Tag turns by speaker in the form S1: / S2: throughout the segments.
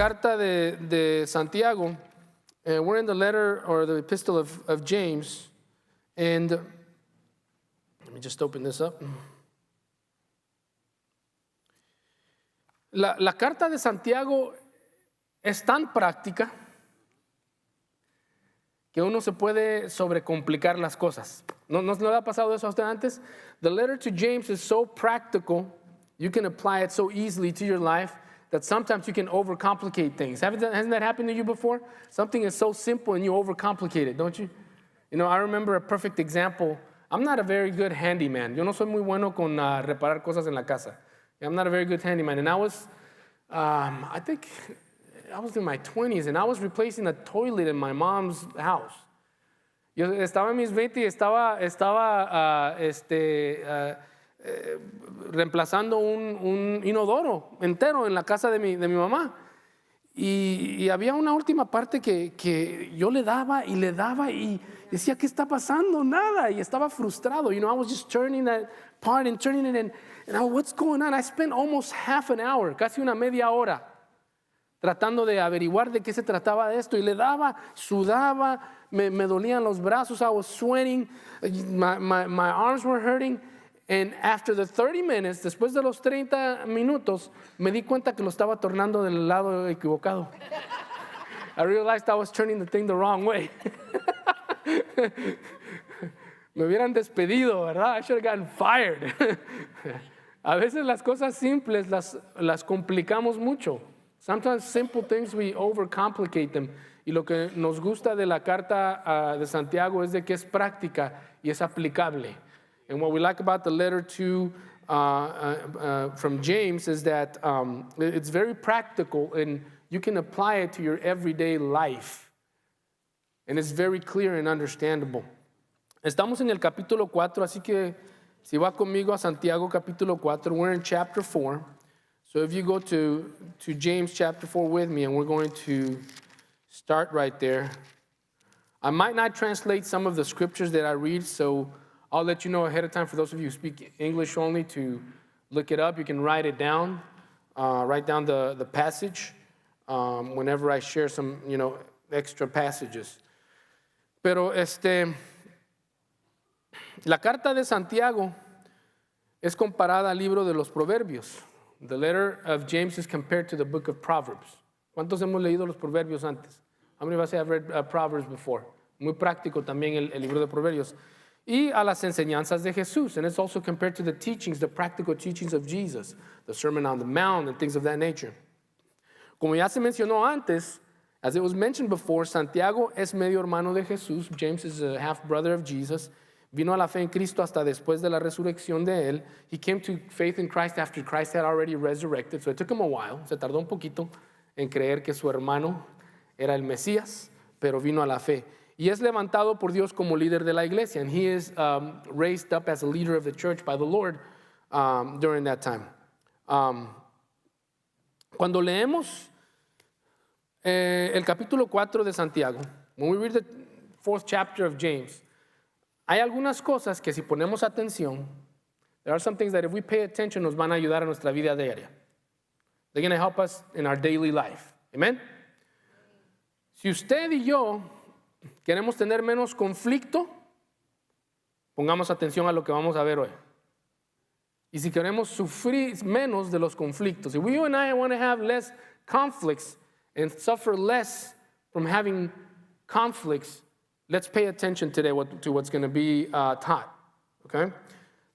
S1: carta de Santiago. We're in the letter or the epistle of James. And let me just open this up. La carta de Santiago es tan práctica que uno se puede sobrecomplicar las cosas. ¿No le ha pasado eso a usted antes? The letter to James is so practical, you can apply it so easily to your life that sometimes you can overcomplicate things. Hasn't that happened to you before? Something is so simple and you overcomplicate it, don't you? You know, I remember a perfect example. I'm not a very good handyman. Yo no soy muy bueno con reparar cosas en la casa. I'm not a very good handyman. And I was, I think I was in my 20s, and I was replacing a toilet in my mom's house. Yo estaba en mis 20 y estaba reemplazando un inodoro entero en la casa de mi mamá. Y había una última parte que yo le daba y decía, ¿qué está pasando? Nada. Y estaba frustrado. You know, I was just turning that part and turning it, and what's going on? I spent almost half an hour, casi una media hora, tratando de averiguar de qué se trataba de esto. Y le daba, sudaba, me dolían los brazos, I was sweating, my arms were hurting. And after the 30 minutes, después de los 30 minutos, me di cuenta que lo estaba tornando del lado equivocado. I realized I was turning the thing the wrong way. Me hubieran despedido, ¿verdad? I should have gotten fired. A veces las cosas simples las complicamos mucho. Sometimes simple things we overcomplicate them. Y lo que nos gusta de la carta de Santiago es de que es práctica y es aplicable. And what we like about the letter to from James is that it's very practical and you can apply it to your everyday life. And it's very clear and understandable. Estamos en el capítulo 4, así que si va conmigo a Santiago capítulo 4, we're in chapter 4. So if you go to James chapter 4 with me, and we're going to start right there. I might not translate some of the scriptures that I read, so I'll let you know ahead of time for those of you who speak English only to look it up. You can write it down, write down the passage whenever I share some, extra passages. Pero la carta de Santiago es comparada al libro de los Proverbios. The letter of James is compared to the book of Proverbs. ¿Cuántos hemos leído los Proverbios antes? How many of us have read Proverbs before? Muy práctico también el libro de Proverbios. Y a las enseñanzas de Jesús. And it's also compared to the teachings, the practical teachings of Jesus, the Sermon on the Mount and things of that nature. Como ya se mencionó antes, as it was mentioned before, Santiago es medio hermano de Jesús. James is a half brother of Jesus. Vino a la fe en Cristo hasta después de la resurrección de él. He came to faith in Christ after Christ had already resurrected. So it took him a while. Se tardó un poquito en creer que su hermano era el Mesías, pero vino a la fe. Y es levantado por Dios como líder de la iglesia. And he is raised up as a leader of the church by the Lord during that time. Cuando leemos el capítulo 4 de Santiago, when we read the 4th chapter of James, hay algunas cosas que si ponemos atención, there are some things that if we pay attention nos van a ayudar a nuestra vida diaria. They're going to help us in our daily life. Amen? Si usted y yo queremos tener menos conflicto, pongamos atención a lo que vamos a ver hoy. Y si queremos sufrir menos de los conflictos, if you and I want to have less conflicts and suffer less from having conflicts, let's pay attention today to what's going to be taught. Okay?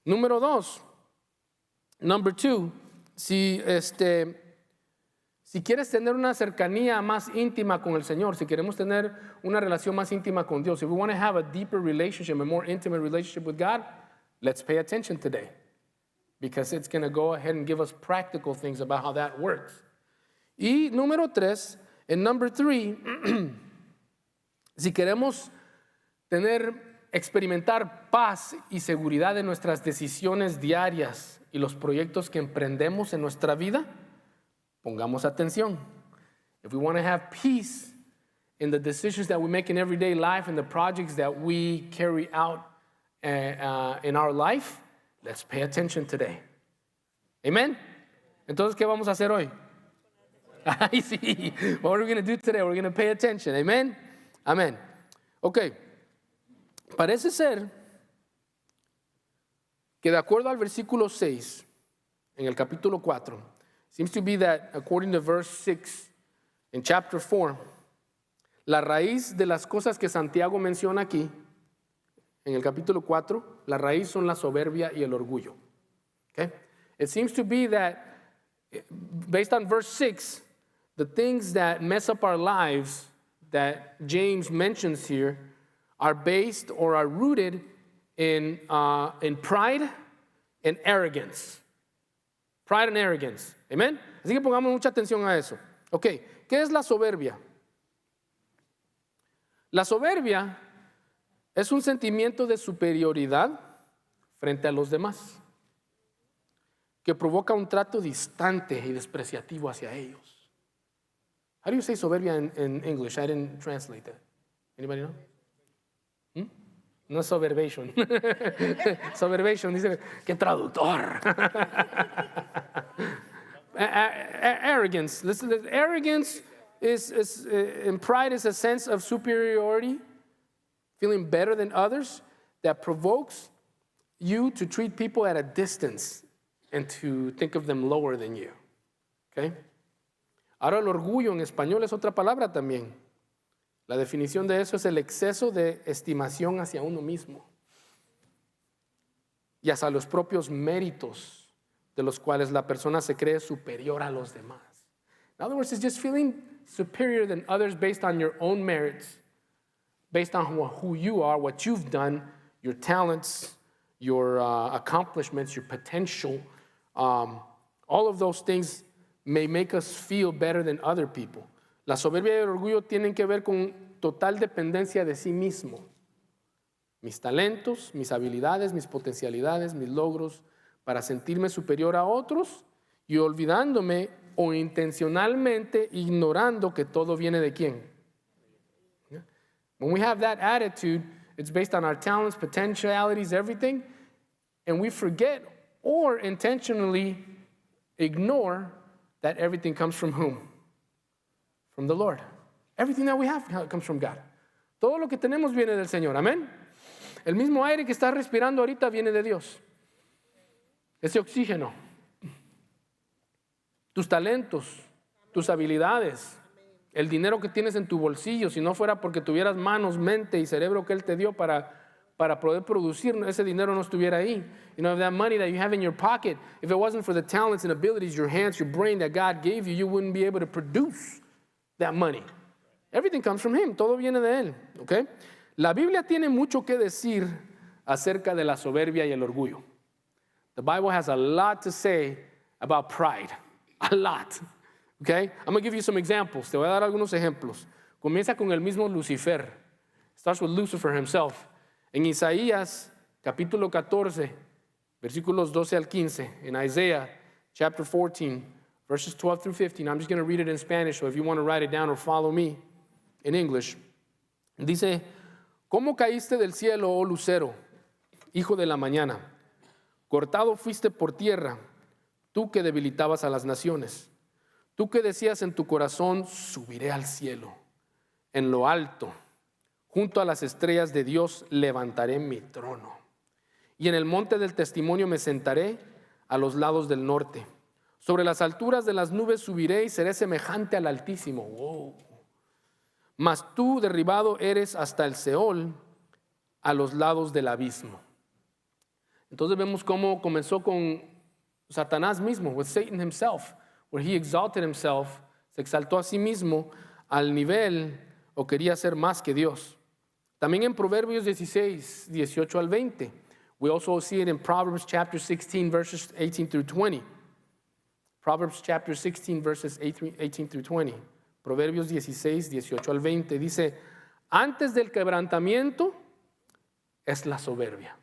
S1: Number 2, si quieres tener una cercanía más íntima con el Señor, si queremos tener una relación más íntima con Dios, if we want to have a deeper relationship, a more intimate relationship with God, let's pay attention today. Because it's going to go ahead and give us practical things about how that works. Y número 3, and number 3, si queremos experimentar paz y seguridad en nuestras decisiones diarias y los proyectos que emprendemos en nuestra vida, pongamos atención. If we want to have peace in the decisions that we make in everyday life and the projects that we carry out in our life, let's pay attention today. Amen? Entonces, ¿qué vamos a hacer hoy? Ay, sí. What are we going to do today? We're going to pay attention. Amen. Amen. Ok. Parece ser que de acuerdo al versículo 6, en el capítulo 4, seems to be that according to verse 6 in chapter 4, la raíz de las cosas que Santiago menciona aquí, en el capítulo 4, la raíz son la soberbia y el orgullo. Okay? It seems to be that, based on verse 6, the things that mess up our lives that James mentions here are based or are rooted in pride and arrogance. Pride and arrogance. Amen? Así que pongamos mucha atención a eso. Ok, ¿qué es la soberbia? La soberbia es un sentimiento de superioridad frente a los demás, que provoca un trato distante y despreciativo hacia ellos. How do you say soberbia in English? I didn't translate that. Anybody know? No soberbation. Soberbation, dice, ¿qué traductor? Arrogance. Listen, arrogance is and pride is a sense of superiority, feeling better than others, that provokes you to treat people at a distance and to think of them lower than you. Okay? Ahora el orgullo en español es otra palabra también. La definición de eso es el exceso de estimación hacia uno mismo y hacia los propios méritos de los cuales la persona se cree superior a los demás. In other words, it's just feeling superior than others based on your own merits, based on who you are, what you've done, your talents, your accomplishments, your potential. All of those things may make us feel better than other people. La soberbia y el orgullo tienen que ver con total dependencia de sí mismo. Mis talentos, mis habilidades, mis potencialidades, mis logros, para sentirme superior a otros y olvidándome o intencionalmente ignorando que todo viene de quién. When we have that attitude, it's based on our talents, potentialities, everything, and we forget or intentionally ignore that everything comes from whom? From the Lord. Everything that we have comes from God. Todo lo que tenemos viene del Señor. Amén. El mismo aire que estás respirando ahorita viene de Dios. Ese oxígeno. Tus talentos, tus habilidades, el dinero que tienes en tu bolsillo, si no fuera porque tuvieras manos, mente y cerebro que Él te dio para poder producir, ese dinero no estuviera ahí. You know, that money that you have in your pocket, if it wasn't for the talents and abilities, your hands, your brain that God gave you, you wouldn't be able to produce that money. Everything comes from Him. Todo viene de Él. Okay? La Biblia tiene mucho que decir acerca de la soberbia y el orgullo. The Bible has a lot to say about pride. A lot. Okay? I'm going to give you some examples. Te voy a dar algunos ejemplos. Comienza con el mismo Lucifer. Starts with Lucifer himself. En Isaías, capítulo 14, versículos 12 al 15. In Isaiah, chapter 14, verses 12 through 15. I'm just going to read it in Spanish, so if you want to write it down or follow me in English. Dice, ¿cómo caíste del cielo, oh lucero, hijo de la mañana? Cortado fuiste por tierra, tú que debilitabas a las naciones. Tú que decías en tu corazón, subiré al cielo, en lo alto, junto a las estrellas de Dios levantaré mi trono. Y en el monte del testimonio me sentaré a los lados del norte. Sobre las alturas de las nubes subiré y seré semejante al Altísimo. Wow. Mas tú derribado eres hasta el Seol, a los lados del abismo. Entonces vemos cómo comenzó con Satanás mismo, with Satan himself, where he exalted himself, se exaltó a sí mismo al nivel o quería ser más que Dios. También en Proverbios 16, 18 al 20. We also see it in Proverbs chapter 16, verses 18 through 20. Proverbs chapter 16, verses 18 through 20. Proverbios 16, 18 al 20. Dice, antes del quebrantamiento es la soberbia.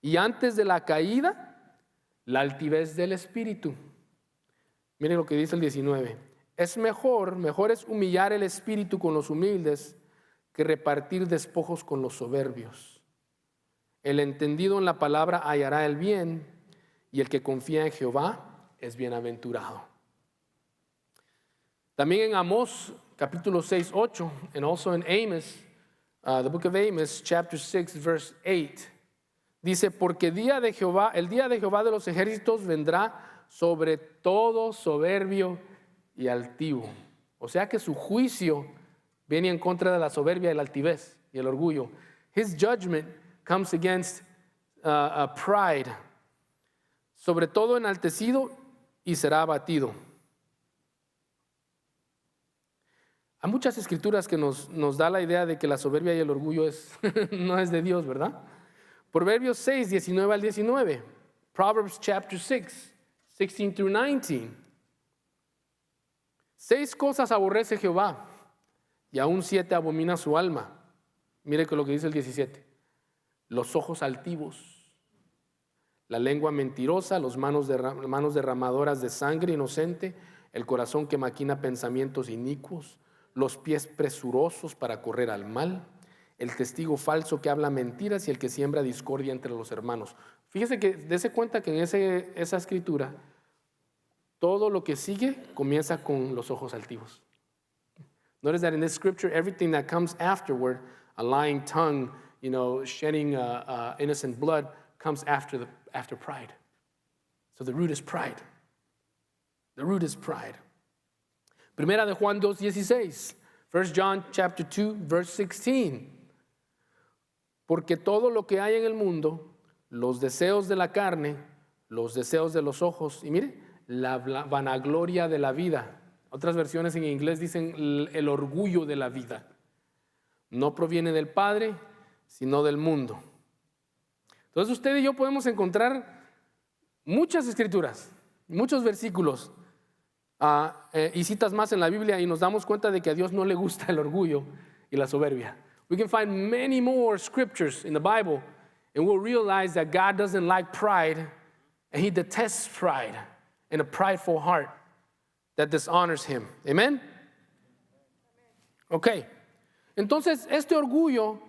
S1: Y antes de la caída, la altivez del espíritu. Miren lo que dice el 19. Es mejor es humillar el espíritu con los humildes que repartir despojos con los soberbios. El entendido en la palabra hallará el bien, y el que confía en Jehová es bienaventurado. También en Amós, capítulo 6, 8, and also in Amos, the book of Amos, chapter 6, verse 8, dice, porque el día de Jehová de los ejércitos vendrá sobre todo soberbio y altivo. O sea que su juicio viene en contra de la soberbia y la altivez y el orgullo. His judgment comes against pride, sobre todo enaltecido, y será abatido. Hay muchas escrituras que nos da la idea de que la soberbia y el orgullo no es de Dios, ¿verdad? Proverbios 6, 19 al 19. Proverbs chapter 6, 16 through 19. 6 cosas aborrece Jehová, y aún 7 abomina su alma. Mire que lo que dice el 17. Los ojos altivos, la lengua mentirosa, las manos derramadoras de sangre inocente, el corazón que maquina pensamientos inicuos, los pies presurosos para correr al mal, el testigo falso que habla mentiras y el que siembra discordia entre los hermanos. Fíjese que dése cuenta que en esa escritura todo lo que sigue comienza con los ojos altivos. Notice that in this scripture, everything that comes afterward, a lying tongue, shedding innocent blood, comes after pride. So the root is pride. The root is pride. Primera de Juan 2:16. 1 John chapter 2, verse 16. Porque todo lo que hay en el mundo, los deseos de la carne, los deseos de los ojos, y mire, la vanagloria de la vida. Otras versiones en inglés dicen el orgullo de la vida. No proviene del Padre, sino del mundo. Entonces usted y yo podemos encontrar muchas escrituras, muchos versículos y citas más en la Biblia, y nos damos cuenta de que a Dios no le gusta el orgullo y la soberbia. We can find many more scriptures in the Bible, and we'll realize that God doesn't like pride, and He detests pride and a prideful heart that dishonors Him. Amen? Ok. Entonces, este orgullo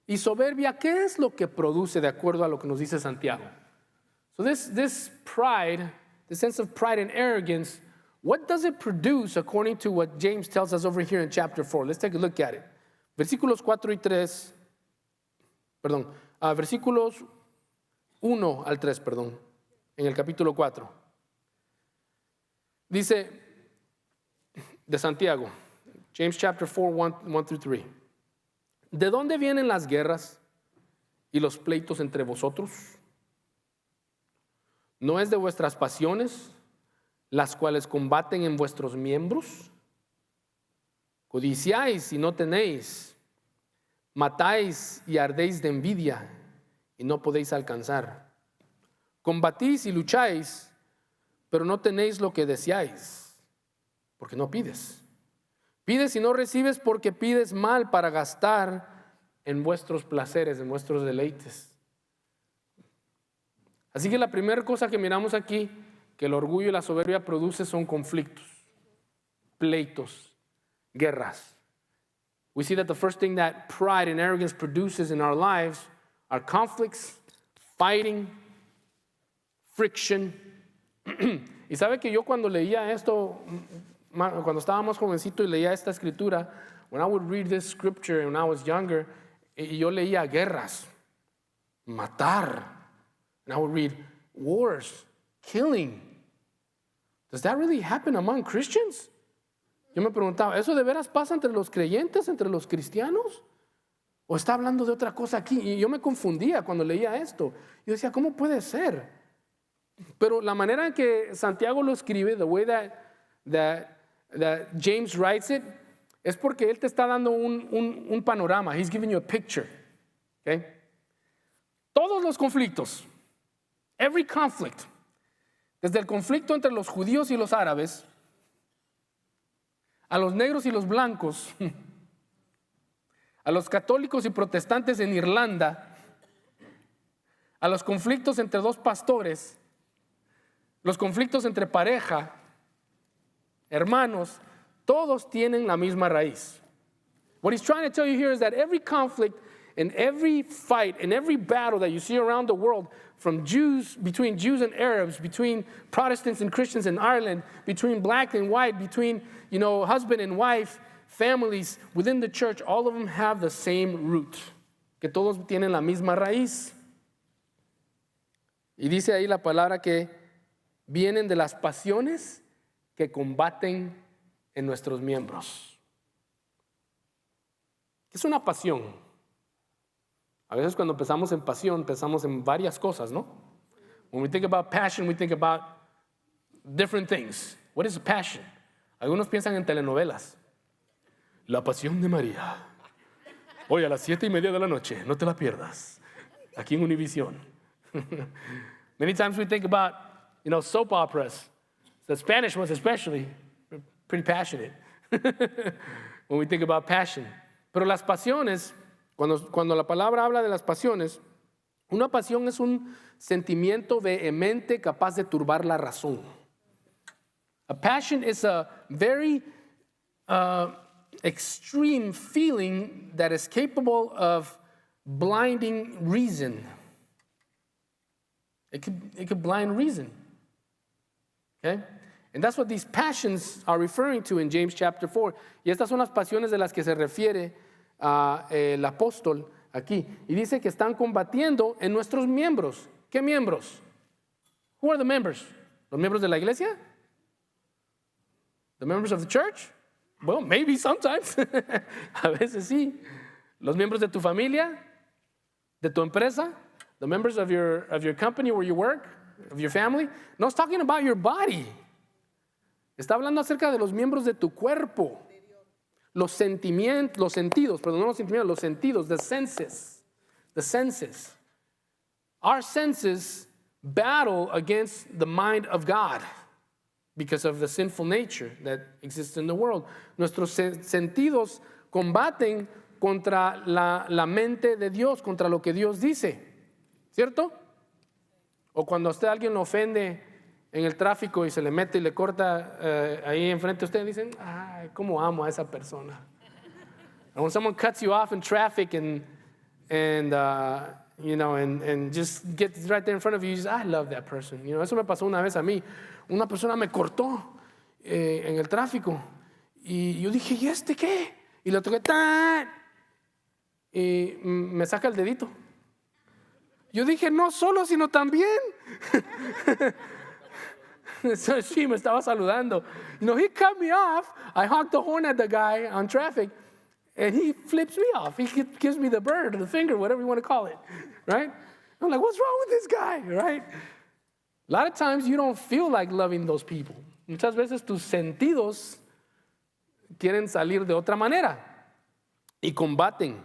S1: y soberbia, ¿qué es lo que produce de acuerdo a lo que nos dice Santiago? So this pride, the sense of pride and arrogance, what does it produce according to what James tells us over here in chapter 4? Let's take a look at it. Versículos 1 al 3, en el capítulo 4. Dice de Santiago, James chapter 4, 1 through 3. ¿De dónde vienen las guerras y los pleitos entre vosotros? ¿No es de vuestras pasiones, las cuales combaten en vuestros miembros? Codiciáis y no tenéis, matáis y ardéis de envidia y no podéis alcanzar. Combatís y lucháis, pero no tenéis lo que deseáis, porque no pides. Pides y no recibes porque pides mal para gastar en vuestros placeres, en vuestros deleites. Así que la primera cosa que miramos aquí que el orgullo y la soberbia produce son conflictos, pleitos, guerras. We see that the first thing that pride and arrogance produces in our lives are conflicts, fighting, friction. Y sabe que yo cuando leía esto, cuando estaba más jovencito y leía esta escritura, when I would read this scripture when I was younger, y yo leía guerras, matar, and I would read wars, killing. Does that really happen among Christians? Yo me preguntaba, ¿eso de veras pasa entre los creyentes, entre los cristianos? ¿O está hablando de otra cosa aquí? Y yo me confundía cuando leía esto. Yo decía, ¿cómo puede ser? Pero la manera en que Santiago lo escribe, the way that James writes it, es porque él te está dando un panorama. He's giving you a picture. Okay? Todos los conflictos, every conflict, desde el conflicto entre los judíos y los árabes, a los negros y los blancos, a los católicos y protestantes en Irlanda, a los conflictos entre dos pastores, los conflictos entre pareja, hermanos, todos tienen la misma raíz. What he's trying to tell you here is that every conflict in every fight, in every battle that you see around the world, from Jews, between Jews and Arabs, between Protestants and Christians in Ireland, between black and white, between, husband and wife, families within the church, all of them have the same root, que todos tienen la misma raíz. Y dice ahí la palabra que vienen de las pasiones que combaten en nuestros miembros. ¿Qué es una pasión? A veces cuando pensamos en pasión, pensamos en varias cosas, ¿no? When we think about passion, we think about different things. What is passion? Algunos piensan en telenovelas. La pasión de María. Hoy a las 7:30 de la noche, no te la pierdas. Aquí en Univision. Many times we think about, soap operas. The Spanish ones especially, pretty passionate. When we think about passion. Pero las pasiones, cuando la palabra habla de las pasiones, una pasión es un sentimiento vehemente capaz de turbar la razón. A passion is a very extreme feeling that is capable of blinding reason. It could blind reason. Okay? And that's what these passions are referring to in James chapter 4. Y estas son las pasiones de las que se refiere el apóstol aquí. Y dice que están combatiendo en nuestros miembros. ¿Qué miembros? Who are the members? ¿Los miembros de la iglesia? The members of the church? Well, maybe sometimes. A veces sí. Los miembros de tu familia, de tu empresa, the members of your company where you work, of your family. No, it's talking about your body. Está hablando acerca de los miembros de tu cuerpo. Los sentidos, los sentidos, the senses. The senses. Our senses battle against the mind of God because of the sinful nature that exists in the world. Nuestros sentidos combaten contra la mente de Dios, contra lo que Dios dice. ¿Cierto? O cuando a usted alguien lo ofende en el tráfico y se le mete y le corta ahí enfrente a usted, dicen, ay, cómo amo a esa persona. And when someone cuts you off in traffic and just gets right there in front of you, you just, I love that person. Eso me pasó una vez a mí. Una persona me cortó en el tráfico y yo dije, ¿y este qué? Y le toqué, ¡tan! Y me saca el dedito. Yo dije, no solo, sino también. So sí, me estaba saludando. He cut me off. I honked the horn at the guy on traffic, and he flips me off. He gives me the bird or the finger, whatever you want to call it, right? I'm like, what's wrong with this guy, right? A lot of times you don't feel like loving those people. Muchas veces tus sentidos quieren salir de otra manera y combaten.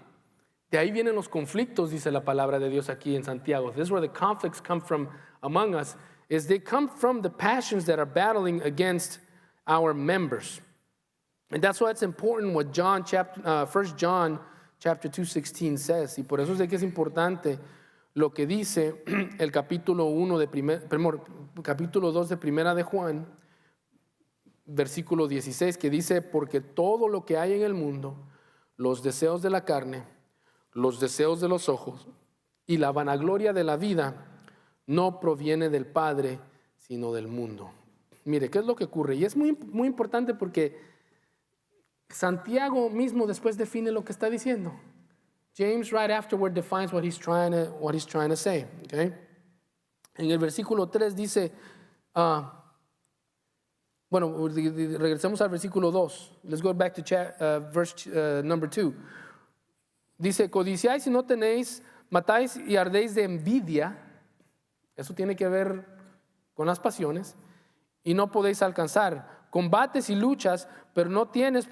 S1: De ahí vienen los conflictos, dice la palabra de Dios aquí en Santiago. This is where the conflicts come from among us, is they come from the passions that are battling against our members. And that's why it's important what 1 John chapter 2:16 says. Y por eso sé que es importante lo que dice el capítulo 2 de Primera de Juan, versículo 16, que dice, porque todo lo que hay en el mundo, los deseos de la carne, los deseos de los ojos y la vanagloria de la vida no proviene del Padre, sino del mundo. Mire, ¿qué es lo que ocurre? Y es muy, muy importante porque Santiago mismo después define lo que está diciendo. James right afterward defines what he's trying to say. Okay? En el versículo 3 dice, regresemos al versículo 2. Let's go back to verse number 2. Dice, codiciáis y no tenéis, matáis y ardéis de envidia. Eso tiene que ver con las pasiones. Y no podéis alcanzar. Combates y luchas, pero no tienes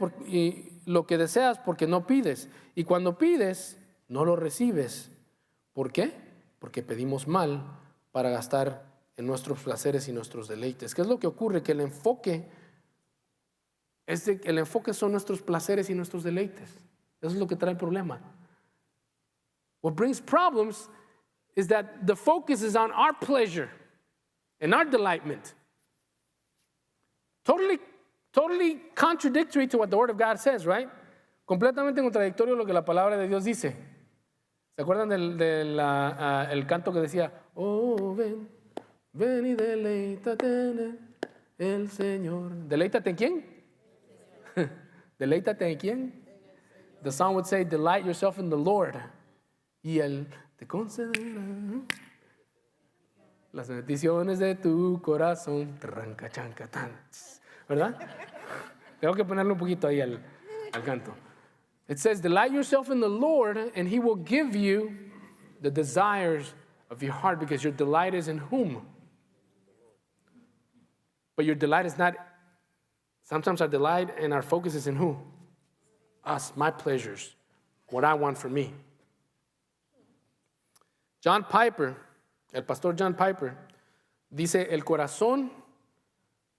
S1: lo que deseas porque no pides. Y cuando pides, no lo recibes. ¿Por qué? Porque pedimos mal para gastar en nuestros placeres y nuestros deleites. ¿Qué es lo que ocurre? Que el enfoque son nuestros placeres y nuestros deleites. Eso es lo que trae el problema. What brings problems is that the focus is on our pleasure and our delightment. Totally contradictory to what the Word of God says, right? Completamente contradictorio a lo que la palabra de Dios dice. ¿Se acuerdan el canto que decía, oh, ven, ven y deleítate en el Señor? ¿Deleítate en quién? ¿Deleítate en quién? The song would say, delight yourself in the Lord. Y Él te concederá las peticiones de tu corazón. Tranca, chanca, tan. ¿Verdad? Tengo que ponerle un poquito ahí al canto. It says, delight yourself in the Lord, and He will give you the desires of your heart, because your delight is in whom? But your delight is not, sometimes our delight and our focus is in who? Us, my pleasures, what I want for me. John Piper, el pastor John Piper, dice, el corazón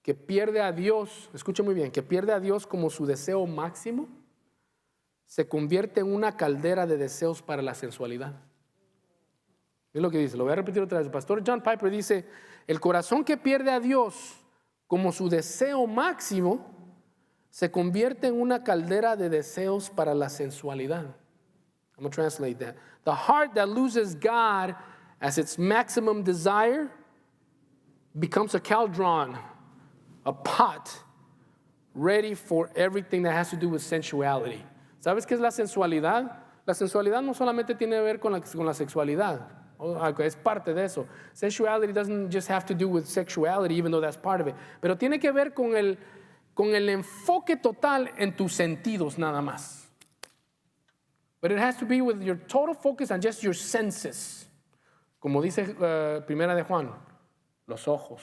S1: que pierde a Dios, escuche muy bien, que pierde a Dios como su deseo máximo, se convierte en una caldera de deseos para la sensualidad. Es lo que dice, lo voy a repetir otra vez. El pastor John Piper dice, el corazón que pierde a Dios como su deseo máximo, se convierte en una caldera de deseos para la sensualidad. I'm going to translate that. The heart that loses God as its maximum desire becomes a cauldron, a pot, ready for everything that has to do with sensuality. ¿Sabes qué es la sensualidad? La sensualidad no solamente tiene que ver con la sexualidad. Es parte de eso. Sensuality doesn't just have to do with sexuality, even though that's part of it. Pero tiene que ver con el enfoque total en tus sentidos nada más. But it has to be with your total focus on just your senses. Como dice Primera de Juan, los ojos,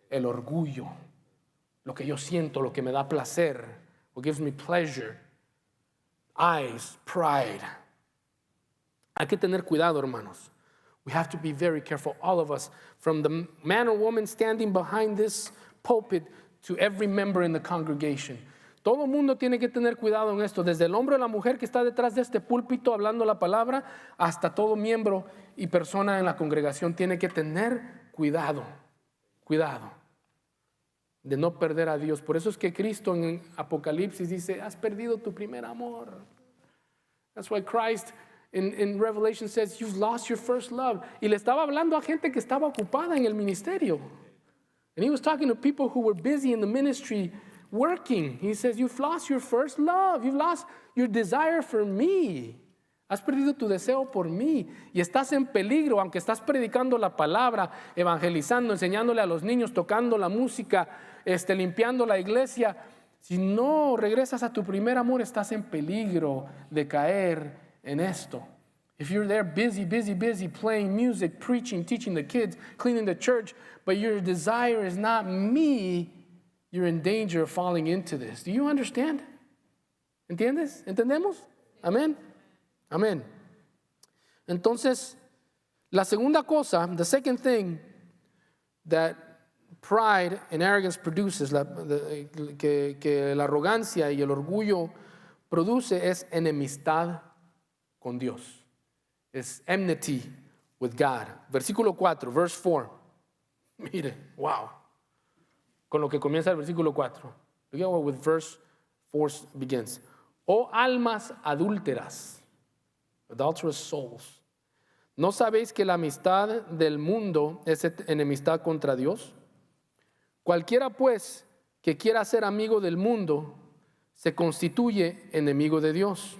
S1: el orgullo, lo que yo siento, lo que me da placer, what gives me pleasure. Eyes, pride. Hay que tener cuidado, hermanos. We have to be very careful, all of us, from the man or woman standing behind this pulpit to every member in the congregation. Todo mundo tiene que tener cuidado en esto, desde el hombre o la mujer que está detrás de este púlpito hablando la palabra, hasta todo miembro y persona en la congregación tiene que tener cuidado de no perder a Dios. Por eso es que Cristo en Apocalipsis dice, has perdido tu primer amor. That's why Christ in Revelation says, you've lost your first love. Y le estaba hablando a gente que estaba ocupada en el ministerio. And he was talking to people who were busy in the ministry working. He says, you've lost your first love. You've lost your desire for me. Has perdido tu deseo por mí. Y estás en peligro, aunque estás predicando la palabra, evangelizando, enseñándole a los niños, tocando la música, limpiando la iglesia. Si no regresas a tu primer amor, estás en peligro de caer en esto. If you're there busy playing music, preaching, teaching the kids, cleaning the church, but your desire is not me, you're in danger of falling into this. Do you understand? ¿Entiendes? ¿Entendemos? Amén. Amén. Entonces, la segunda cosa, the second thing that pride and arrogance produces, que la arrogancia y el orgullo produce, es enemistad con Dios. Es enmity with God. Versículo 4, verse 4. Mire, wow. Con lo que comienza el versículo 4. Look at what with verse 4 begins. Oh almas adúlteras, adulterous souls, ¿no sabéis que la amistad del mundo es enemistad contra Dios? Cualquiera pues que quiera ser amigo del mundo se constituye enemigo de Dios.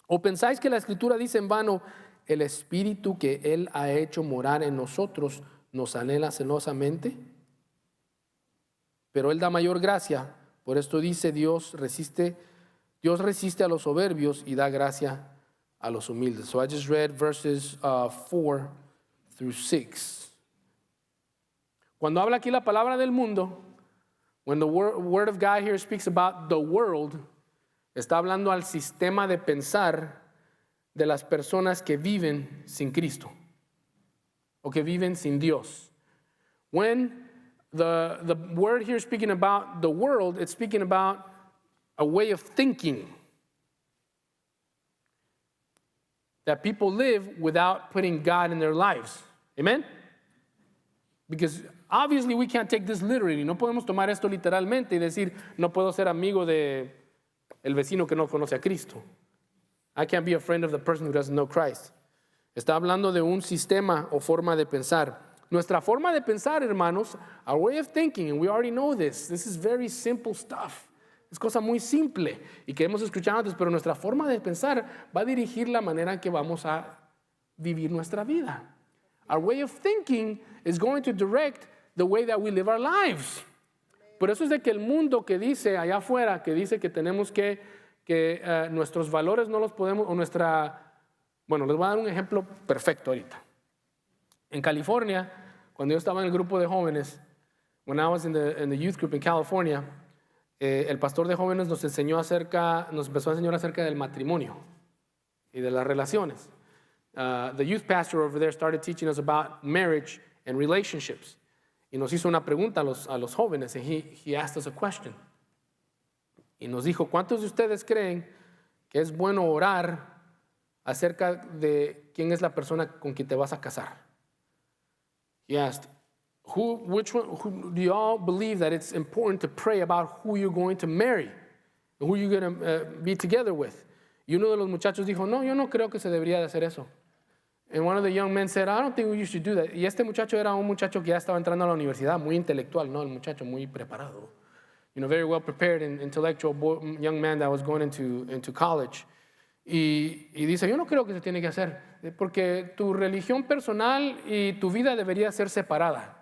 S1: ¿O pensáis que la Escritura dice en vano, el Espíritu que Él ha hecho morar en nosotros nos anhela celosamente? Pero Él da mayor gracia, por esto dice Dios resiste a los soberbios y da gracia a los humildes. So I just read verses 4 through 6. Cuando habla aquí la palabra del mundo, when the word of God here speaks about the world, está hablando al sistema de pensar de las personas que viven sin Cristo o que viven sin Dios. When the word here speaking about the world, it's speaking about a way of thinking that people live without putting God in their lives. Amen? Because obviously we can't take this literally. No podemos tomar esto literalmente y decir, no puedo ser amigo de el vecino que no conoce a Cristo. I can't be a friend of the person who doesn't know Christ. Está hablando de un sistema o forma de pensar. Nuestra forma de pensar, hermanos, our way of thinking, and we already know this is very simple stuff. Es cosa muy simple y que hemos escuchado antes, pero nuestra forma de pensar va a dirigir la manera en que vamos a vivir nuestra vida. Our way of thinking is going to direct the way that we live our lives. Por eso es de que el mundo que dice allá afuera, que dice que tenemos que nuestros valores no los podemos, o bueno, les voy a dar un ejemplo perfecto ahorita. En California, cuando yo estaba en el grupo de jóvenes, when I was in the youth group in California, el pastor de jóvenes nos empezó a enseñar acerca del matrimonio y de las relaciones. The youth pastor over there started teaching us about marriage and relationships. Y nos hizo una pregunta a los jóvenes, and he asked us a question. Y nos dijo, ¿cuántos de ustedes creen que es bueno orar acerca de quién es la persona con quien te vas a casar? He asked, who do you all believe that it's important to pray about who you're going to marry, and who you're going to be together with? Y uno de los muchachos dijo, no, yo no creo que se debería de hacer eso. And one of the young men said, I don't think you should do that. Y este muchacho era un muchacho que ya estaba entrando a la universidad, muy intelectual, ¿no? El muchacho muy preparado. Very well prepared and intellectual young man that was going into college. Y dice, yo no creo que se tiene que hacer, porque tu religión personal y tu vida debería ser separada.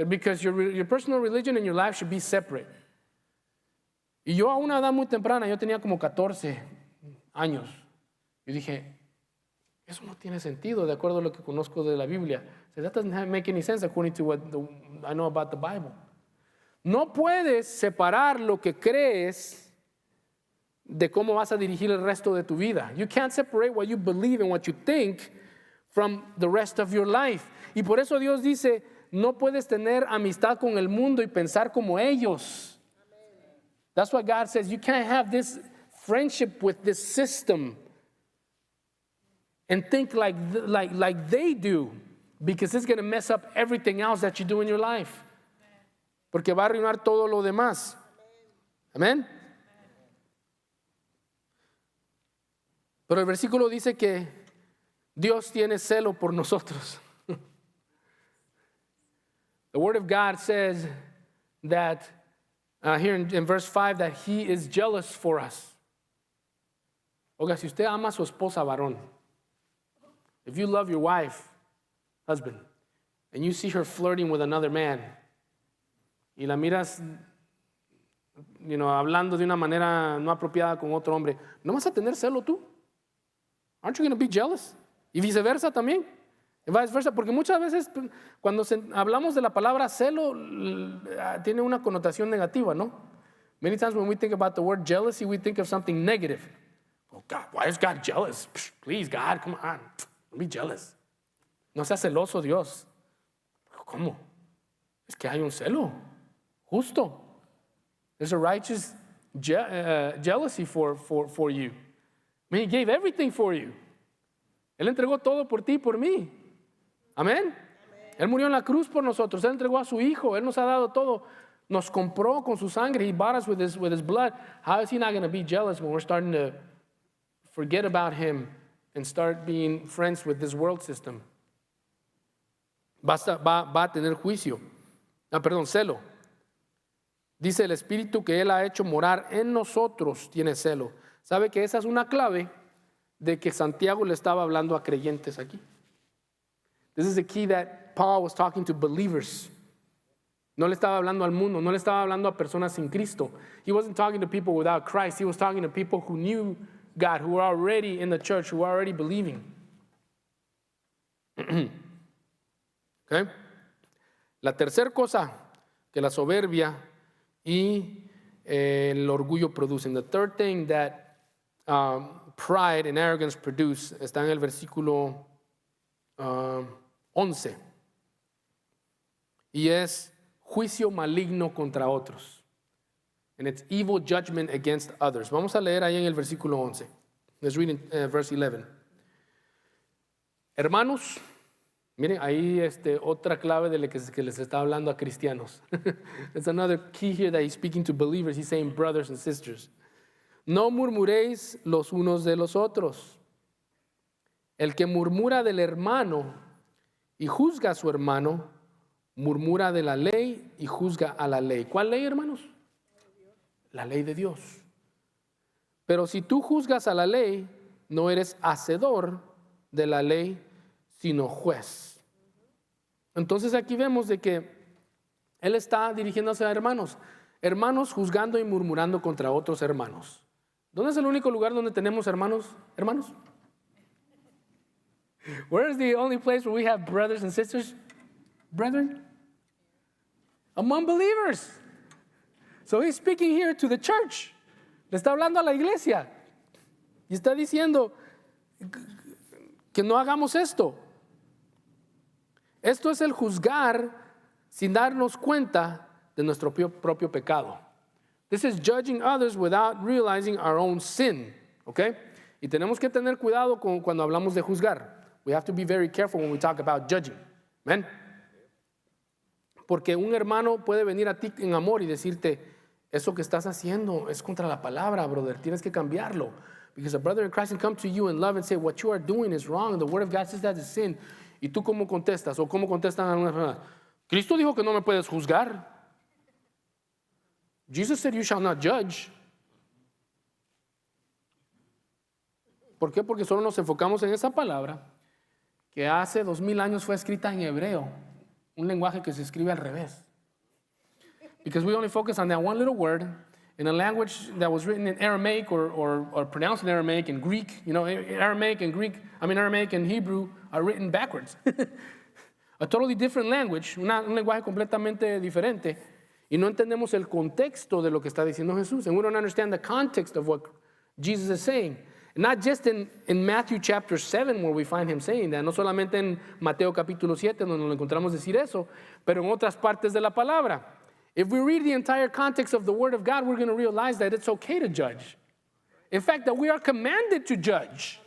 S1: Because your personal religion and your life should be separate. Y yo a una edad muy temprana, yo tenía como 14 años, yo dije, eso no tiene sentido de acuerdo a lo que conozco de la Biblia. So that doesn't make any sense according to what I know about the Bible. No puedes separar lo que crees de cómo vas a dirigir el resto de tu vida. You can't separate what you believe and what you think from the rest of your life. Y por eso Dios dice, no puedes tener amistad con el mundo y pensar como ellos. That's why God says you can't have this friendship with this system and think like they do, because it's going to mess up everything else that you do in your life. Porque va a arruinar todo lo demás. Amén. Pero el versículo dice que Dios tiene celo por nosotros. The word of God says that here in verse 5 that he is jealous for us. Oiga, si usted ama a su esposa varón, if you love your wife, husband, and you see her flirting with another man, y la miras, hablando de una manera no apropiada con otro hombre, ¿no vas a tener celo tú? Aren't you going to be jealous? Y viceversa también. Y viceversa, porque muchas veces cuando hablamos de la palabra celo, tiene una connotación negativa, ¿no? Many times when we think about the word jealousy, we think of something negative. Oh, God, why is God jealous? Please, God, come on, don't be jealous. No sea celoso, Dios. ¿Cómo? Es que hay un celo justo. There's a righteous jealousy for you. I mean, he gave everything for you. Él entregó todo por ti y por mí. Amén. Él murió en la cruz por nosotros. Él entregó a su hijo. Él nos ha dado todo. Nos compró con su sangre. He bought us with his blood. How is he not going to be jealous when we're starting to forget about him and start being friends with this world system? Va a tener juicio. Celo. Dice el Espíritu que Él ha hecho morar en nosotros tiene celo. ¿Sabe que esa es una clave de que Santiago le estaba hablando a creyentes aquí? This is the key that Paul was talking to believers. No le estaba hablando al mundo, no le estaba hablando a personas sin Cristo. He wasn't talking to people without Christ. He was talking to people who knew God, who were already in the church, who were already believing. Okay? La tercera cosa que la soberbia y el orgullo producen. The third thing that pride and arrogance produce está en el versículo 11. Y es juicio maligno contra otros. And it's evil judgment against others. Vamos a leer ahí en el versículo 11. Let's read in verse 11. Hermanos, miren, ahí otra clave de la que les está hablando a cristianos. There's another key here that he's speaking to believers. He's saying brothers and sisters. No murmuréis los unos de los otros. El que murmura del hermano y juzga a su hermano, murmura de la ley y juzga a la ley. ¿Cuál ley, hermanos? La ley de Dios. Pero si tú juzgas a la ley, no eres hacedor de la ley, sino juez. Entonces aquí vemos de que él está dirigiéndose a hermanos juzgando y murmurando contra otros hermanos. ¿Dónde es el único lugar donde tenemos hermanos? Where is the only place where we have brothers and sisters? Brethren? Among believers. So he's speaking here to the church. Le está hablando a la iglesia. Y está diciendo que no hagamos esto. Esto es el juzgar sin darnos cuenta de nuestro propio pecado. This is judging others without realizing our own sin. Okay? Y tenemos que tener cuidado cuando hablamos de juzgar. We have to be very careful when we talk about judging. Amen. Porque un hermano puede venir a ti en amor y decirte, eso que estás haciendo es contra la palabra, brother, tienes que cambiarlo. Because a brother in Christ can come to you in love and say, what you are doing is wrong, and the word of God says that is sin. ¿Y tú cómo contestas? ¿O cómo contestan algunas personas? Cristo dijo que no me puedes juzgar. Jesus said you shall not judge. ¿Por qué? Porque solo nos enfocamos en esa palabra que hace 2000 años fue escrita en hebreo, un lenguaje que se escribe al revés. Because we only focus on that one little word in a language that was written in Aramaic or pronounced in Aramaic and Greek. You know, Aramaic and Hebrew are written backwards. A totally different language, un lenguaje completamente diferente. Y no entendemos el contexto de lo que está diciendo Jesús. And we don't understand the context of what Jesus is saying. Not just in Matthew chapter 7 where we find him saying that, no solamente en Mateo capítulo 7 donde nos encontramos decir eso, pero en otras partes de la palabra. If we read the entire context of the Word of God, we're going to realize that it's okay to judge. In fact, that we are commanded to judge.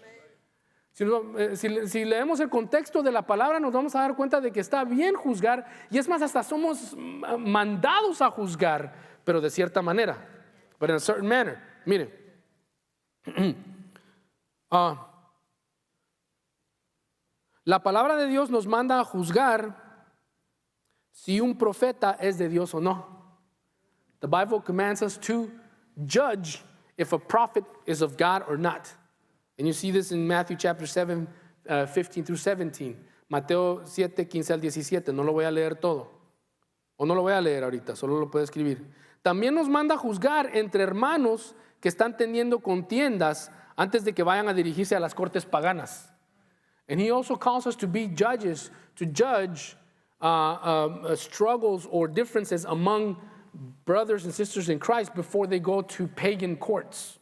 S1: Si leemos el contexto de la palabra, nos vamos a dar cuenta de que está bien juzgar, y es más, hasta somos mandados a juzgar, pero de cierta manera. But in a certain manner. Mire. La palabra de Dios nos manda a juzgar si un profeta es de Dios o no. The Bible commands us to judge if a prophet is of God or not. And you see this in Matthew chapter 7, 15 through 17. Mateo 7, 15 al 17. No lo voy a leer todo. O no lo voy a leer ahorita, solo lo puedo escribir. También nos manda a juzgar entre hermanos que están teniendo contiendas antes de que vayan a dirigirse a las cortes paganas. And he also calls us to be judges, to judge struggles or differences among brothers and sisters in Christ before they go to pagan courts.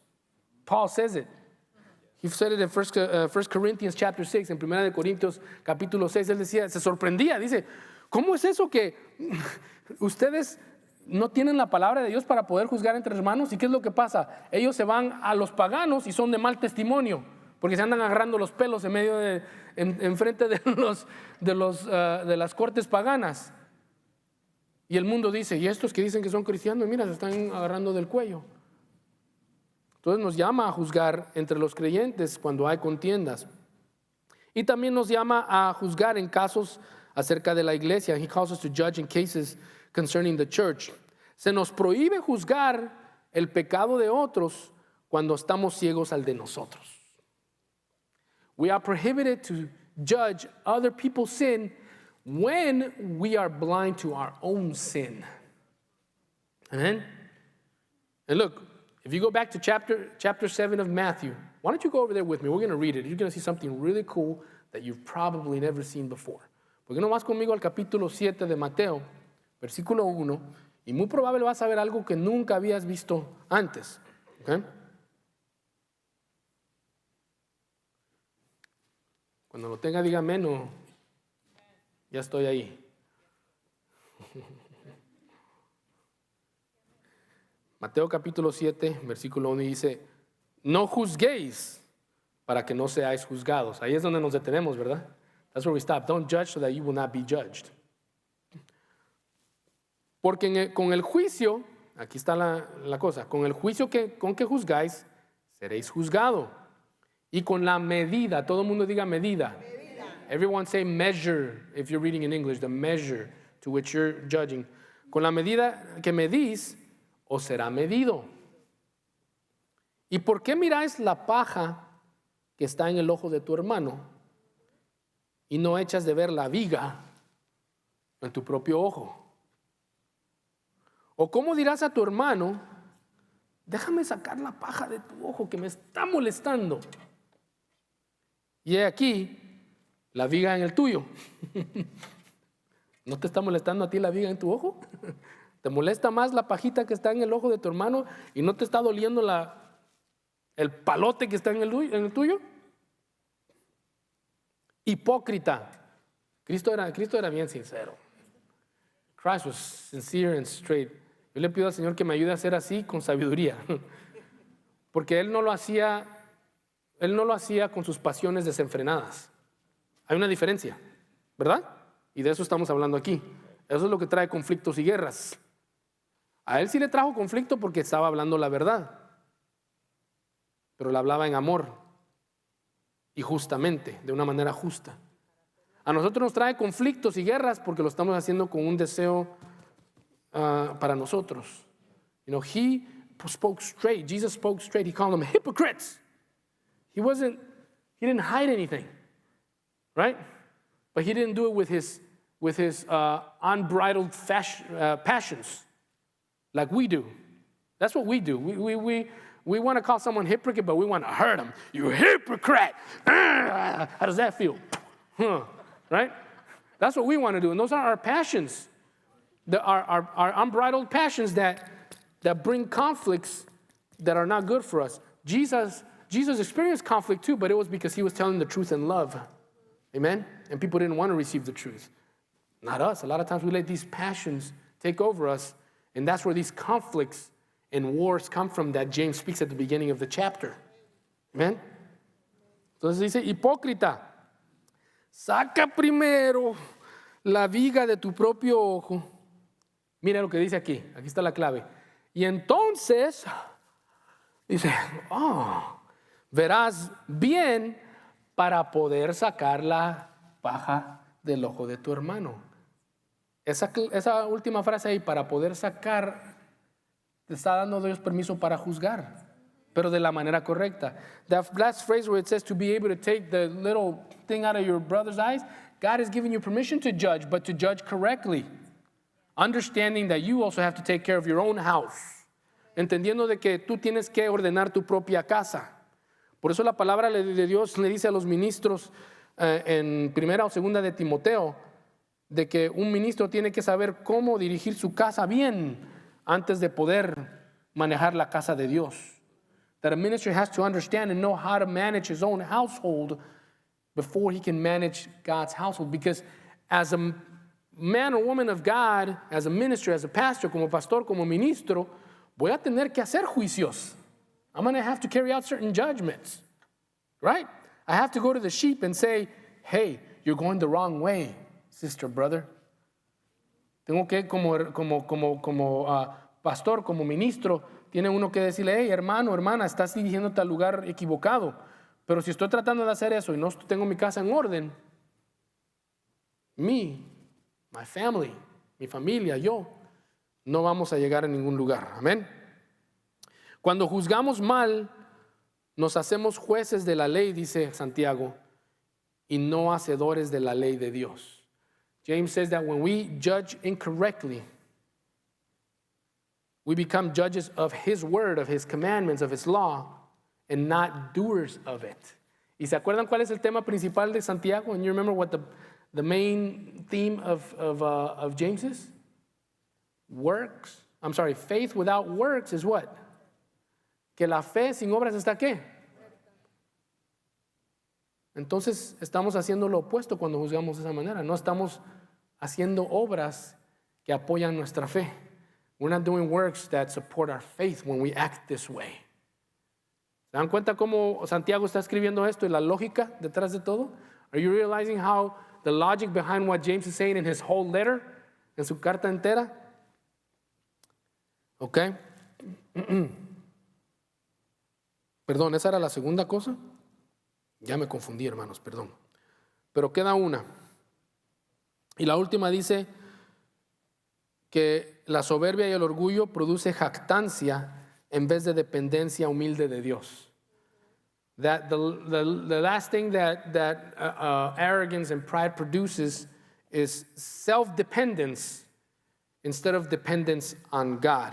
S1: Paul says it. He said it in 1 Corinthians chapter 6, en 1 de Corintios capítulo 6, él decía, se sorprendía, dice, ¿cómo es eso que ustedes no tienen la palabra de Dios para poder juzgar entre hermanos? ¿Y qué es lo que pasa? Ellos se van a los paganos y son de mal testimonio, porque se andan agarrando los pelos en medio en frente de las cortes paganas. Y el mundo dice, y estos que dicen que son cristianos, mira, se están agarrando del cuello. Entonces nos llama a juzgar entre los creyentes cuando hay contiendas. Y también nos llama a juzgar en casos acerca de la iglesia. He calls us to judge in cases concerning the church. Se nos prohíbe juzgar el pecado de otros cuando estamos ciegos al de nosotros. We are prohibited to judge other people's sin when we are blind to our own sin. Amen? And look, if you go back to chapter 7 of Matthew, why don't you go over there with me? We're going to read it. You're going to see something really cool that you've probably never seen before. ¿Por qué no vas conmigo al capítulo 7 de Mateo, versículo 1? Y muy probable vas a ver algo que nunca habías visto antes. ¿Okay? Cuando lo tenga, diga amén o ya estoy ahí. Mateo capítulo 7, versículo 1 dice, no juzguéis para que no seáis juzgados. Ahí es donde nos detenemos, ¿verdad? That's where we stop. Don't judge so that you will not be judged. Porque con el juicio aquí está la cosa, con el juicio con que juzgáis, seréis juzgado. Y con la medida, todo el mundo diga medida. Everyone say measure, if you're reading in English, the measure to which you're judging. Con la medida que medís, os será medido. ¿Y por qué miráis la paja que está en el ojo de tu hermano y no echas de ver la viga en tu propio ojo? ¿O cómo dirás a tu hermano, déjame sacar la paja de tu ojo que me está molestando? Y he aquí la viga en el tuyo. ¿No te está molestando a ti la viga en tu ojo? ¿Te molesta más la pajita que está en el ojo de tu hermano y no te está doliendo el palote que está en el tuyo? Hipócrita. Cristo era bien sincero. Christ was sincere and straight. Yo le pido al Señor que me ayude a ser así con sabiduría. Porque Él no lo hacía con sus pasiones desenfrenadas. Hay una diferencia, ¿verdad? Y de eso estamos hablando aquí. Eso es lo que trae conflictos y guerras. A Él sí le trajo conflicto porque estaba hablando la verdad. Pero la hablaba en amor y justamente, de una manera justa. A nosotros nos trae conflictos y guerras porque lo estamos haciendo con un deseo para nosotros. You know, he spoke straight. Jesus spoke straight. He called them hypocrites. He didn't hide anything, right? But he didn't do it with his unbridled passions like we do. That's what we do. We want to call someone hypocrite, but we want to hurt them. You hypocrite! How does that feel? Right? That's what we want to do. And those are our passions. Our unbridled passions that bring conflicts that are not good for us. Jesus experienced conflict too, but it was because he was telling the truth in love. Amen? And people didn't want to receive the truth. Not us. A lot of times we let these passions take over us, and that's where these conflicts and wars come from that James speaks at the beginning of the chapter. Amen? Entonces dice, hipócrita, saca primero la viga de tu propio ojo. Mira lo que dice aquí está la clave. Y entonces, dice, verás bien para poder sacar la paja del ojo de tu hermano. Esa última frase ahí, para poder sacar, te está dando Dios permiso para juzgar, pero de la manera correcta. That last phrase where it says to be able to take the little thing out of your brother's eyes, God is giving you permission to judge, but to judge correctly. Understanding that you also have to take care of your own house. Entendiendo de que tú tienes que ordenar tu propia casa. Por eso la palabra de Dios le dice a los ministros en primera o segunda de Timoteo, de que un ministro tiene que saber cómo dirigir su casa bien antes de poder manejar la casa de Dios. That a minister has to understand and know how to manage his own household before he can manage God's household. Because as a man or woman of God, as a minister, as a pastor, como pastor, como ministro, voy a tener que hacer juicios. I'm going to have to carry out certain judgments, right? I have to go to the sheep and say, hey, you're going the wrong way, sister, brother. Tengo que, como pastor, como ministro, tiene uno que decirle, hey, hermano, hermana, estás dirigiéndote al lugar equivocado. Pero si estoy tratando de hacer eso y no tengo mi casa en orden, my family, mi familia, yo, no vamos a llegar a ningún lugar. Amén. Cuando juzgamos mal, nos hacemos jueces de la ley, dice Santiago, y no hacedores de la ley de Dios. James says that when we judge incorrectly, we become judges of his word, of his commandments, of his law, and not doers of it. ¿Y se acuerdan cuál es el tema principal de Santiago? And you remember what the main theme of James is? Faith without works is what? Que la fe sin obras está ¿qué? Entonces estamos haciendo lo opuesto cuando juzgamos de esa manera. No estamos haciendo obras que apoyan nuestra fe. We're not doing works that support our faith when we act this way. ¿Se dan cuenta cómo Santiago está escribiendo esto y la lógica detrás de todo? Are you realizing how the logic behind what James is saying in his whole letter, en su carta entera? ¿Ok? Perdón, ¿esa era la segunda cosa? Ya me confundí, hermanos, perdón. Pero queda una. Y la última dice que la soberbia y el orgullo produce jactancia en vez de dependencia humilde de Dios. That the last thing that arrogance and pride produces is self-dependence instead of dependence on God.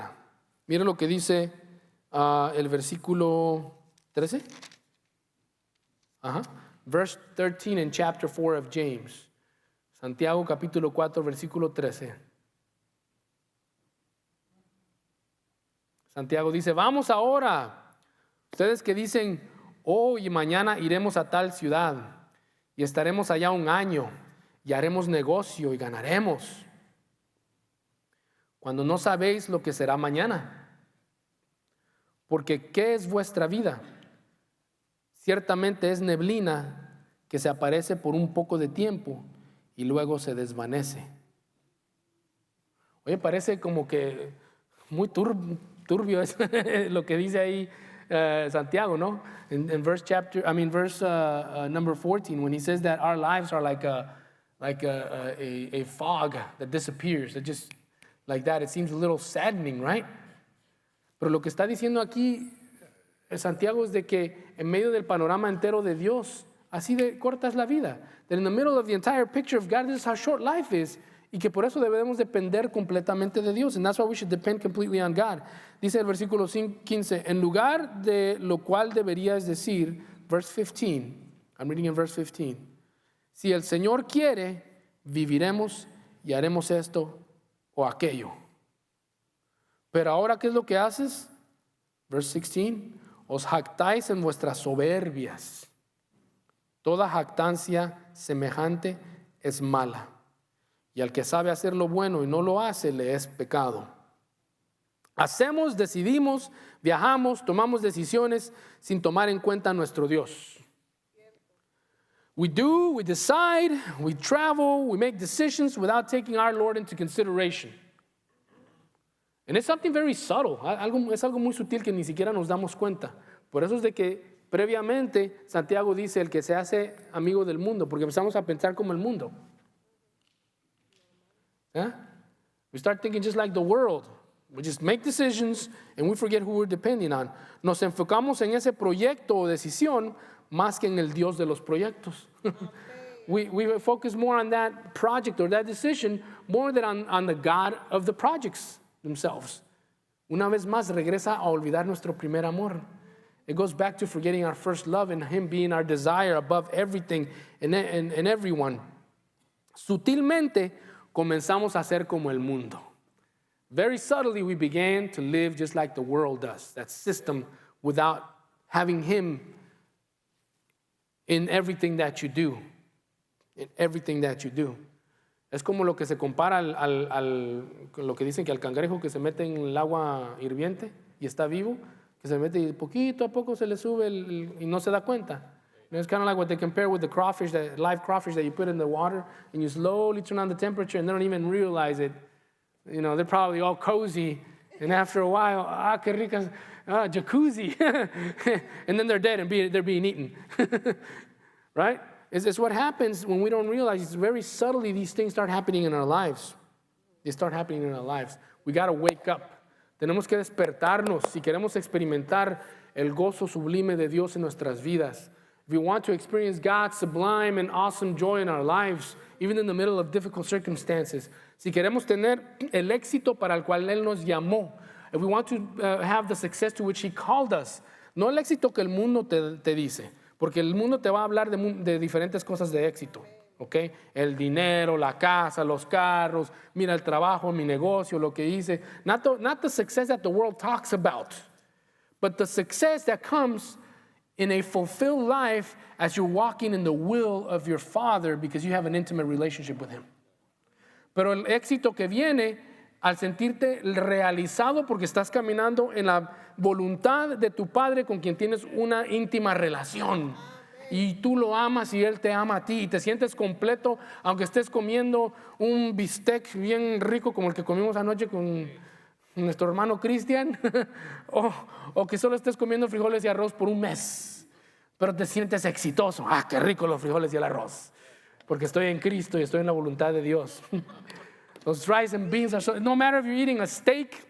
S1: Mira lo que dice el versículo 13. Verse 13 in chapter 4 of James. Santiago capítulo 4 versículo 13. Santiago dice, vamos ahora. Ustedes que dicen, hoy y mañana iremos a tal ciudad y estaremos allá un año y haremos negocio y ganaremos. Cuando no sabéis lo que será mañana. Porque ¿qué es vuestra vida? Ciertamente es neblina que se aparece por un poco de tiempo y luego se desvanece. Oye, parece como que muy turbio es lo que dice ahí Santiago, ¿no? In verse number 14, when he says that our lives are like a fog that disappears, that just like that, it seems a little saddening, right? Pero lo que está diciendo aquí Santiago es de que en medio del panorama entero de Dios, así de corta es la vida. That in the middle of the entire picture of God, this is how short life is. Y que por eso debemos depender completamente de Dios. And that's why we should depend completely on God. Dice el versículo 15, en lugar de lo cual deberías decir, verse 15, I'm reading in verse 15, si el Señor quiere, viviremos y haremos esto o aquello. Pero ahora, ¿qué es lo que haces? Verse 16, os jactáis en vuestras soberbias. Toda jactancia semejante es mala. Y al que sabe hacer lo bueno y no lo hace, le es pecado. Hacemos, decidimos, viajamos, tomamos decisiones sin tomar en cuenta a nuestro Dios. We do, we decide, we travel, we make decisions without taking our Lord into consideration. And it's something very subtle. Es algo muy sutil que ni siquiera nos damos cuenta. Por eso es de que previamente Santiago dice el que se hace amigo del mundo, porque empezamos a pensar como el mundo. Yeah? We start thinking just like the world. We just make decisions and we forget who we're depending on. Nos enfocamos en ese proyecto o decisión más que en el Dios de los proyectos. we focus more on that project or that decision more than on the God of the projects themselves. Una vez más regresa a olvidar nuestro primer amor. It goes back to forgetting our first love and Him being our desire above everything and everyone. Sutilmente comenzamos a ser como el mundo. Very subtly we began to live just like the world does, that system without having Him in everything that you do. In everything that you do. Es como lo que se compara lo que dicen que al cangrejo que se mete en el agua hirviente y está vivo, que se mete y poquito a poco se le sube y no se da cuenta. It's kind of like what they compare with the crawfish, the live crawfish that you put in the water and you slowly turn on the temperature and they don't even realize it. You know, they're probably all cozy and after a while, qué ricas, jacuzzi. And then they're dead and they're being eaten. Right? It's what happens when we don't realize. It's very subtly these things start happening in our lives. They start happening in our lives. We got to wake up. Tenemos que despertarnos si queremos experimentar el gozo sublime de Dios en nuestras vidas. If we want to experience God's sublime and awesome joy in our lives, even in the middle of difficult circumstances, si queremos tener el éxito para el cual Él nos llamó, if we want to have the success to which He called us, no el éxito que el mundo te dice, porque el mundo te va a hablar de diferentes cosas de éxito, ¿ok? El dinero, la casa, los carros, mira el trabajo, mi negocio, lo que hice. Not the success that the world talks about, but the success that comes in a fulfilled life as you're walking in the will of your Father because you have an intimate relationship with Him. Pero el éxito que viene al sentirte realizado porque estás caminando en la voluntad de tu Padre con quien tienes una íntima relación. Y tú lo amas y Él te ama a ti y te sientes completo aunque estés comiendo un bistec bien rico como el que comimos anoche con nuestro hermano Cristian, o que solo estés comiendo frijoles y arroz por un mes, pero te sientes exitoso. Ah, qué rico los frijoles y el arroz, porque estoy en Cristo y estoy en la voluntad de Dios. Those rice and beans are so, no matter if you're eating a steak,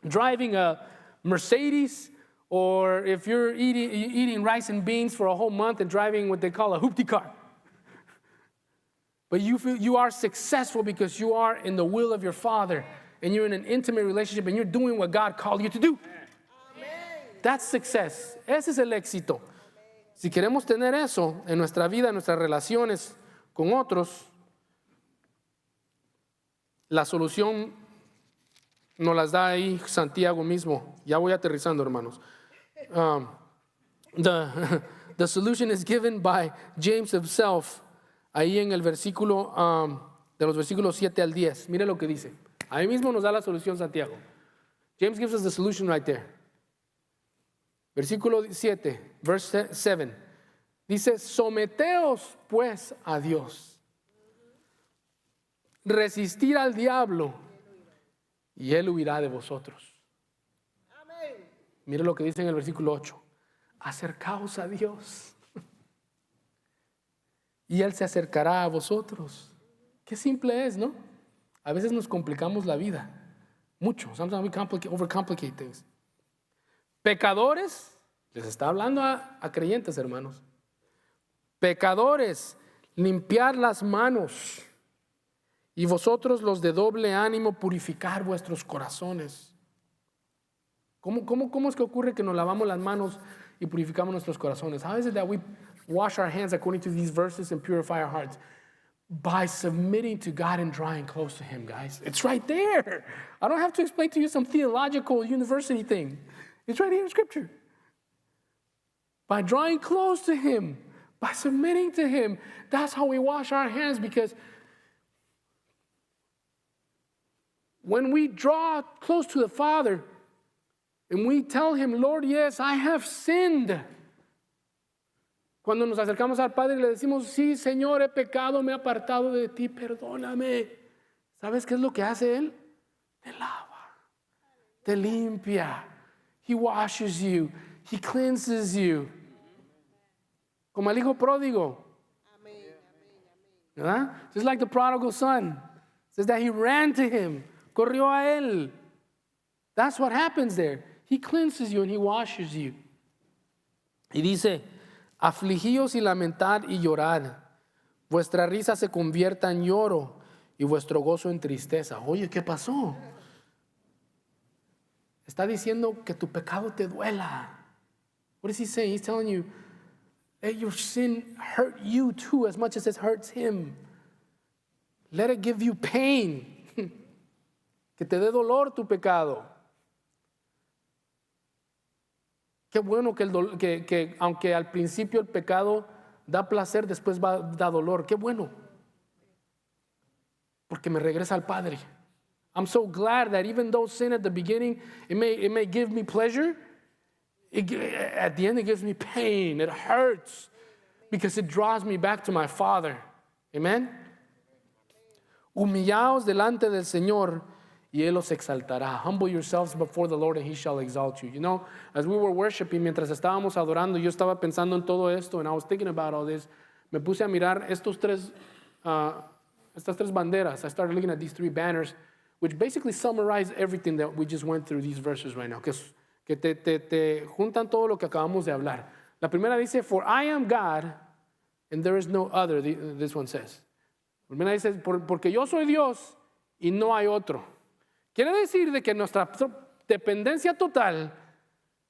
S1: driving a Mercedes, or if you're eating rice and beans for a whole month and driving what they call a hoopty car. But you feel you are successful because you are in the will of your Father and you're in an intimate relationship and you're doing what God called you to do. Amen. That's success. Ese es el éxito. Si queremos tener eso en nuestra vida, en nuestras relaciones con otros, la solución nos las da ahí Santiago mismo. Ya voy aterrizando, hermanos. The solution is given by James himself. Ahí en el versículo, de los versículos 7 al 10. Mire lo que dice. Ahí mismo nos da la solución Santiago. James gives us the solution right there. Versículo 7, verse 7. Dice, someteos pues a Dios. Resistir al diablo y él huirá de vosotros. Mire lo que dice en el versículo 8. Acercaos a Dios y Él se acercará a vosotros. Qué simple es, ¿no? A veces nos complicamos la vida. Mucho. Sometimes we overcomplicate things. Pecadores, les está hablando a creyentes, hermanos. Pecadores, limpiar las manos. Y vosotros los de doble ánimo, purificar vuestros corazones. ¿Cómo es que ocurre que nos lavamos las manos y purificamos nuestros corazones? How is it that we wash our hands according to these verses and purify our hearts? By submitting to God and drawing close to Him, guys. It's right there. I don't have to explain to you some theological university thing. It's right here in Scripture. By drawing close to Him, by submitting to Him, that's how we wash our hands, because when we draw close to the Father and we tell Him, Lord, yes, I have sinned. Cuando nos acercamos al Padre y le decimos, sí, Señor, he pecado, me he apartado de ti, perdóname. ¿Sabes qué es lo que hace Él? Te lava, te limpia. He washes you. He cleanses you. Como el hijo pródigo. ¿Verdad? Just like the prodigal son. It says that he ran to Him. Corrió a Él. That's what happens there. He cleanses you and He washes you. Y dice, afligíos y lamentad y llorad. Vuestra risa se convierta en lloro y vuestro gozo en tristeza. Oye, ¿qué pasó? Está diciendo que tu pecado te duela. What is He saying? He's telling you that your sin hurt you too as much as it hurts Him. Let it give you pain. Que te dé dolor tu pecado. Qué bueno que aunque al principio el pecado da placer, después da dolor. Qué bueno. Porque me regresa al Padre. I'm so glad that even though sin at the beginning, it may give me pleasure, at the end it gives me pain. It hurts because it draws me back to my Father. Amen. Humillaos delante del Señor y Él os exaltará. Humble yourselves before the Lord and He shall exalt you. You know, as we were worshiping, mientras estábamos adorando, yo estaba pensando en todo esto, and I was thinking about all this. Me puse a mirar estas tres banderas. I started looking at these three banners, which basically summarize everything that we just went through these verses right now. Que te juntan todo lo que acabamos de hablar. La primera dice, for I am God and there is no other. This one says. La primera dice, porque yo soy Dios y no hay otro. Quiere decir de que nuestra dependencia total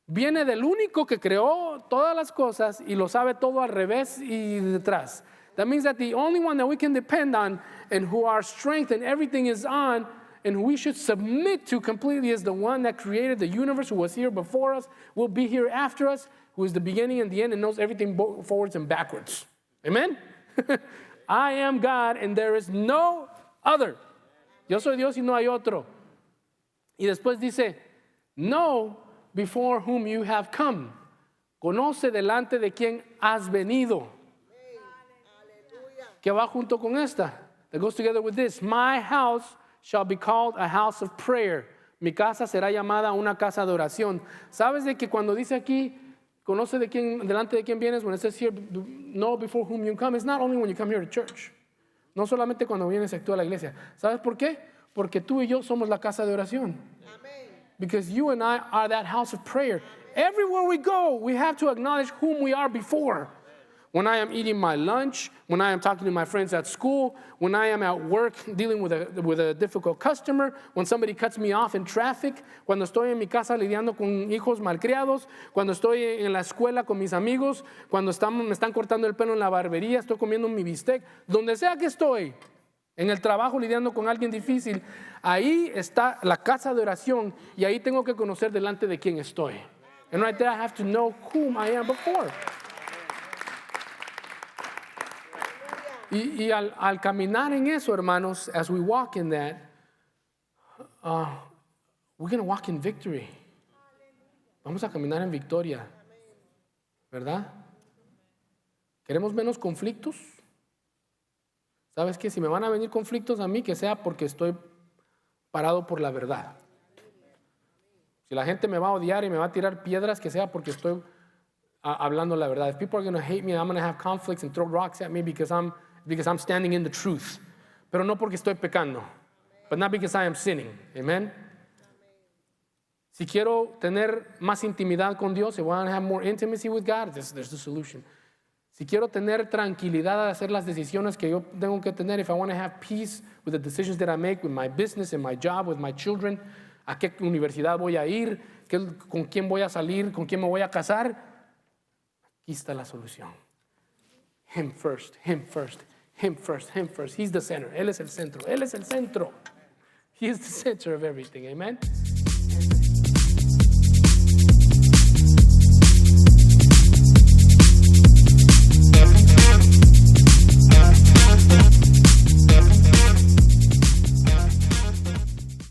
S1: viene del único que creó todas las cosas y lo sabe todo al revés y detrás. That means that the only one that we can depend on and who our strength and everything is on and who we should submit to completely is the one that created the universe, who was here before us, will be here after us, who is the beginning and the end and knows everything forwards and backwards. Amen? I am God and there is no other. Yo soy Dios y no hay otro. Y después dice, know before whom you have come. Conoce delante de quien has venido. Que va junto con esta. That goes together with this. My house shall be called a house of prayer, Mi casa será llamada una casa de oración. ¿Sabes de que cuando dice aquí, conoce de quién, delante de quién vienes? When it says here, know before whom you come, it's not only when you come here to church. No solamente cuando vienes aquí a la iglesia. ¿Sabes por qué? Porque tú y yo somos la casa de oración. Because you and I are that house of prayer. Everywhere we go, we have to acknowledge whom we are before. When I am eating my lunch, when I am talking to my friends at school, when I am at work dealing with a difficult customer, when somebody cuts me off in traffic, cuando estoy en mi casa lidiando con hijos malcriados, cuando estoy en la escuela con mis amigos, cuando me están cortando el pelo en la barbería, estoy comiendo mi bistec, donde sea que estoy, en el trabajo lidiando con alguien difícil, ahí está la casa de oración y ahí tengo que conocer delante de quién estoy. And right there I have to know whom I am before. Y al caminar en eso, hermanos, as we walk in that, we're going to walk in victory. Vamos a caminar en victoria, ¿verdad? ¿Queremos menos conflictos? ¿Sabes qué? Si me van a venir conflictos a mí, que sea porque estoy parado por la verdad. Si la gente me va a odiar y me va a tirar piedras, que sea porque estoy hablando la verdad. If people are going to hate me, I'm going to have conflicts and throw rocks at me because I'm standing in the truth. Pero no porque estoy pecando. But not because I am sinning. Amen. Si quiero tener más intimidad con Dios, if I want to have more intimacy with God, there's the solution. Si quiero tener tranquilidad al hacer las decisiones que yo tengo que tener, if I want to have peace with the decisions that I make, with my business and my job, with my children, a qué universidad voy a ir, con quién voy a salir, con quién me voy a casar, aquí está la solución. Him first, him first, him first, him first. He's the center. Él es el centro. Él es el centro. He is the center of everything. Amen.